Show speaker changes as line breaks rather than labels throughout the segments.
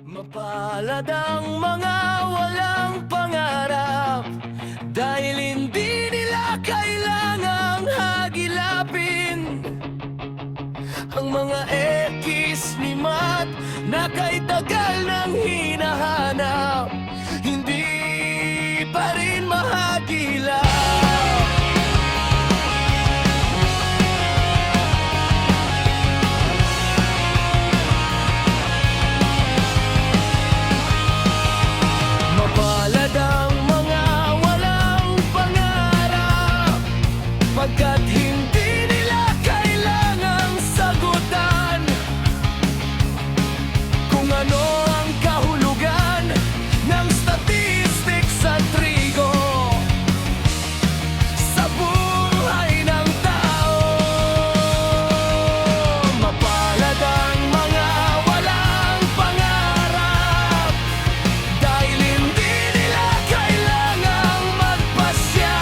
Mapalad ang mga walang pangarap, dahil hindi nila kailangang hagilapin ang mga ekis ni Mat na kay tagal nang hinahanap, hindi pa rin mahagilap. Mapalad ang mga walang pangarap, pagkat hindi nila kailangang sagutan kung ano ang kahulugan ng statistics sa trigo sa buhay ng tao. Mapalad ang mga walang pangarap, dahil hindi nila kailangang magpasya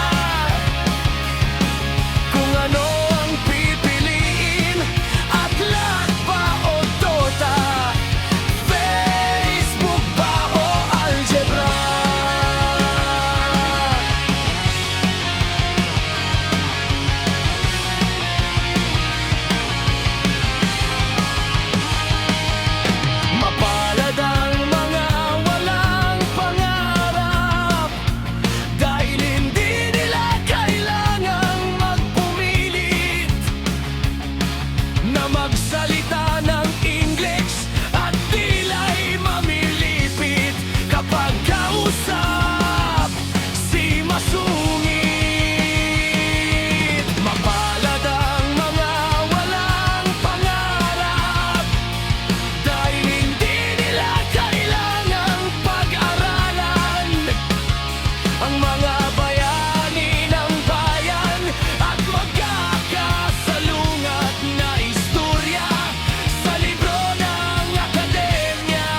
kung ano ang pipiliin, aklat ba o tota, Facebook ba o algebra. Mapalad ang mga walang pangarap, dahil hindi nila kailangang magpumilit na magsalita ng English at tila'y mamilipit kapag kausap si masungit. Mapalad ang mga walang pangarap, dahil hindi nila kailangang pag-aralan ang mga bayani ng bayan at magkakasalungat na istorya sa libro ng akademya.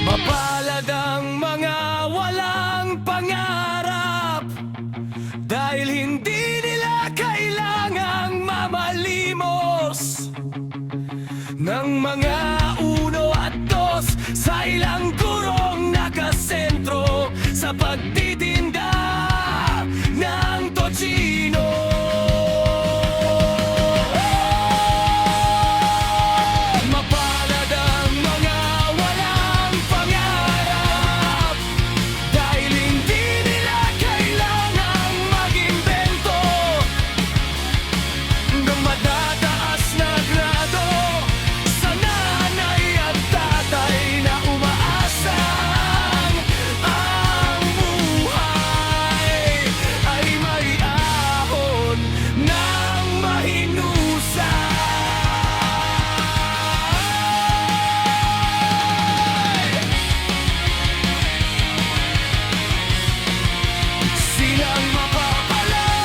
Mapalad ang mga walang pangarap, dahil hindi nila kailangang mamalimos ng mga uno at dos sa ilang gurong nakasentro sa pagtitinda ng tocino. Mapalad ang mga walang pangarap, dahil hindi nila kailangang mag-imbento ng matataas na grado sa nanay at tatay na umaasang ang buhay ay may ahon ng mahinusay. Silang mapapalad.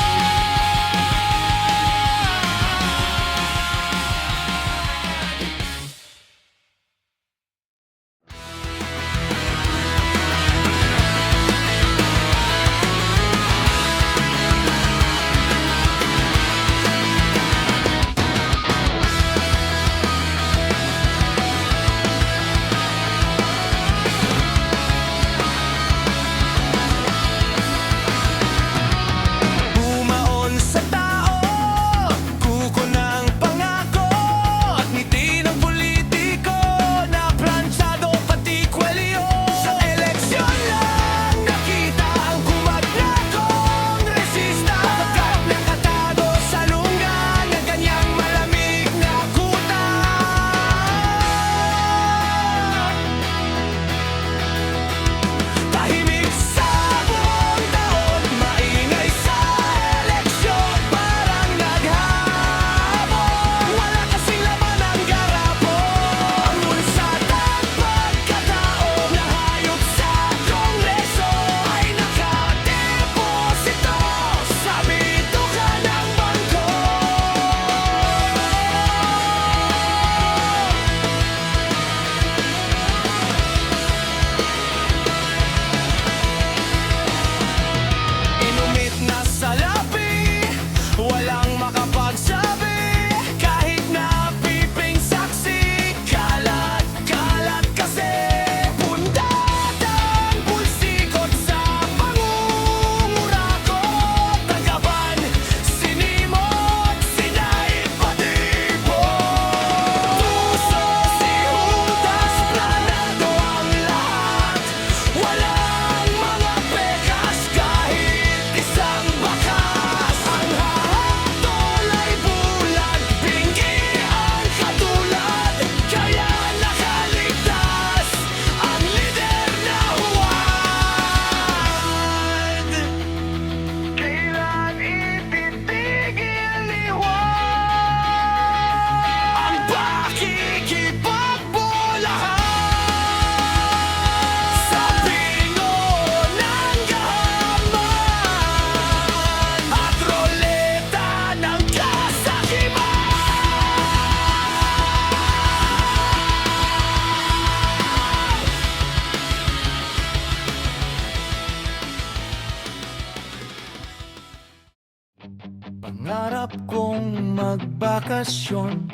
Pangarap kong magbakasyon,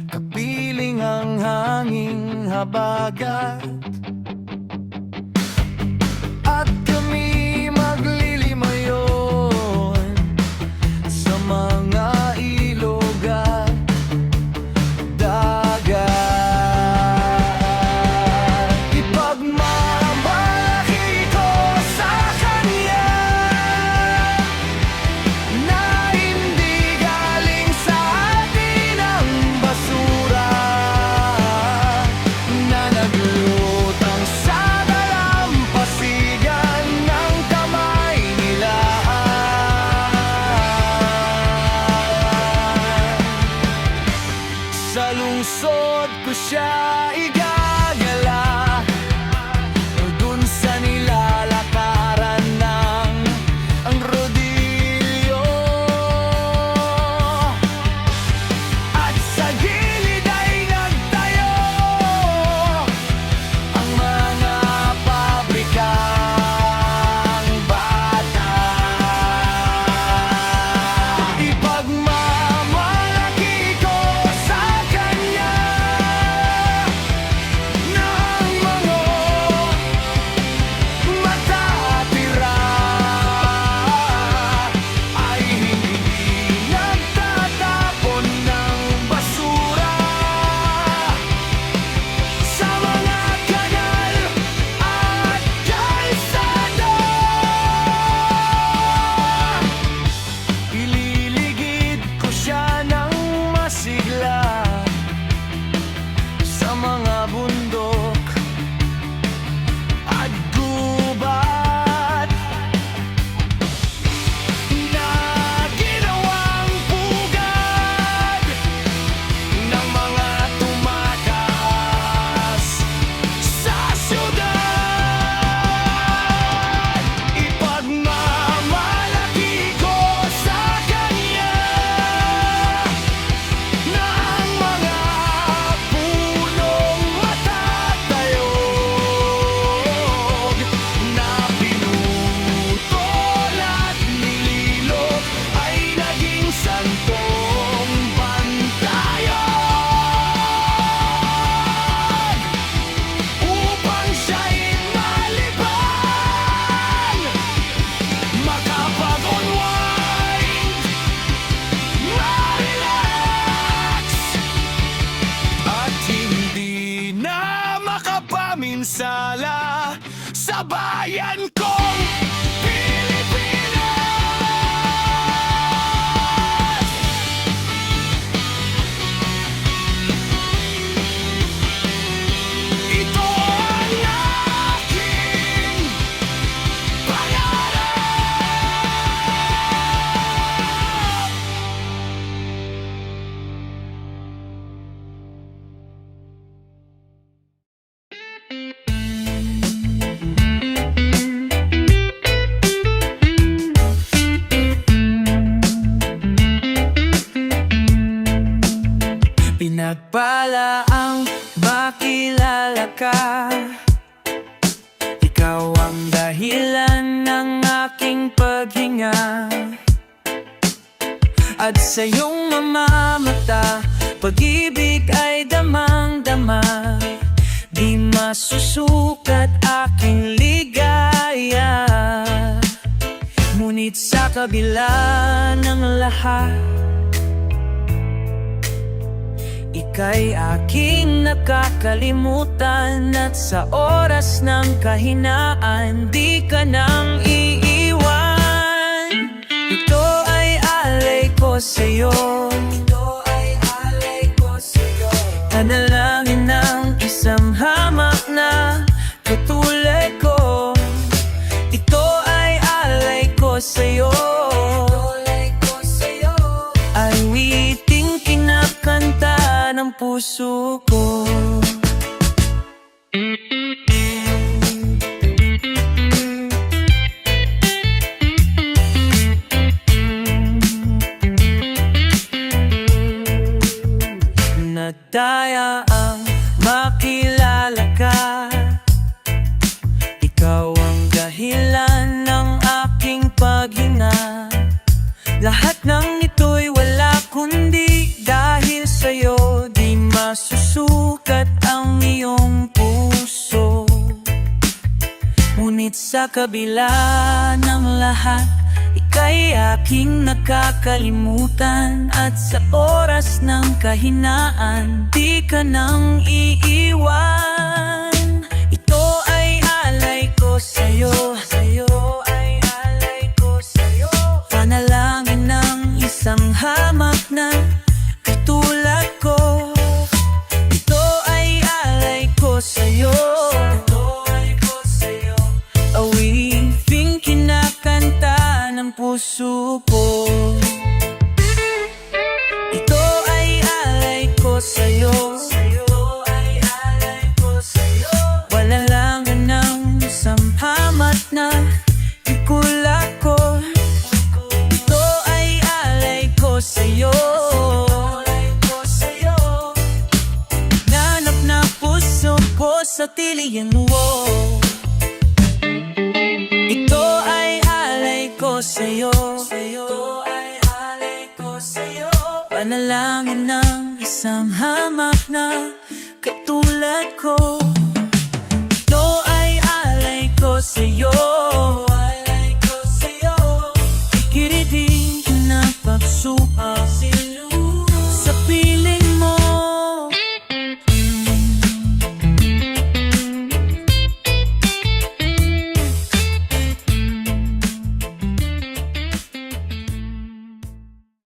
kapiling ang hanging habagat, at kami maglilimayon sa mga ilog at dagat. Ipagmamalaki ko sa kanya na hindi galing sa atin ang basura na naglutang sa dalampasigan ng kamay nila. Sa lungsod ko siya igagala, dun sa nilalakaran ng ang rodilyo, at sa gilid ay nagtayo ang mga pabrikang bata. Ipagmamalaki ko sa kanya ng mga matatira ay hindi nagtatapon ng basura sa mga kanal at kalsada. Ililigid ko siya ng masigla sa mga bundok at gubat na ginawang pugad ng mga tumakas sa syudad. Ipagmamalaki ko sa kanya na ang mga punong matatayog na pinutol at nililok ay naging santong pantayog upang siya'y malibang, makapag-unwind, ma-relax, at hindi na makapaminsala sa bayan kong Pilipinas. Ito ang aking pangarap. Pinagpala ang makilala ka, ikaw ang dahilan ng aking paghinga, at sa iyong mamamata pag-ibig ay damang-dama, di masusukat aking ligaya. Ngunit sa kabila ng lahat, ika'y aking nakakalimutan, at sa oras ng kahinaan di ka nang iiwan. Ito ay alay ko sa'yo, panalangin ng isang hamak na katulad ko. Ito ay alay ko sa'yo, awiting kinakanta ng puso ko. Nadaya ang makilala ka, ikaw ang dahilan ng aking paghinga. Lahat ng ito'y wala kundi dahil sa'yo. Di masusukat ang iyong puso. Ngunit sa kabila ng lahat, ika'y aking nakakalimutan. At sa oras ng kahinaan, di ka nang iiwan. Ito ay alay ko sa'yo, sa'yo ay alay ko sa'yo. Panalangin ng isang hamak na katulad ko. Ito ay alay ko sa'yo, awiting kinakanta ng puso ko. Ito ay alay ko sa'yo, ay alay ko sa'yo. Wala lang ng isang hamak na ikulat ko. Ito ay alay ko sa'yo, nanap na puso ko sa tiliyan mo. Ito ay alay ko sa'yo, ito ay alay ko sa'yo. Panalangin ng isang hamak na katulad ko. Ito ay alay ko sa'yo, alay ko sa'yo. Ikiriting na pagsupa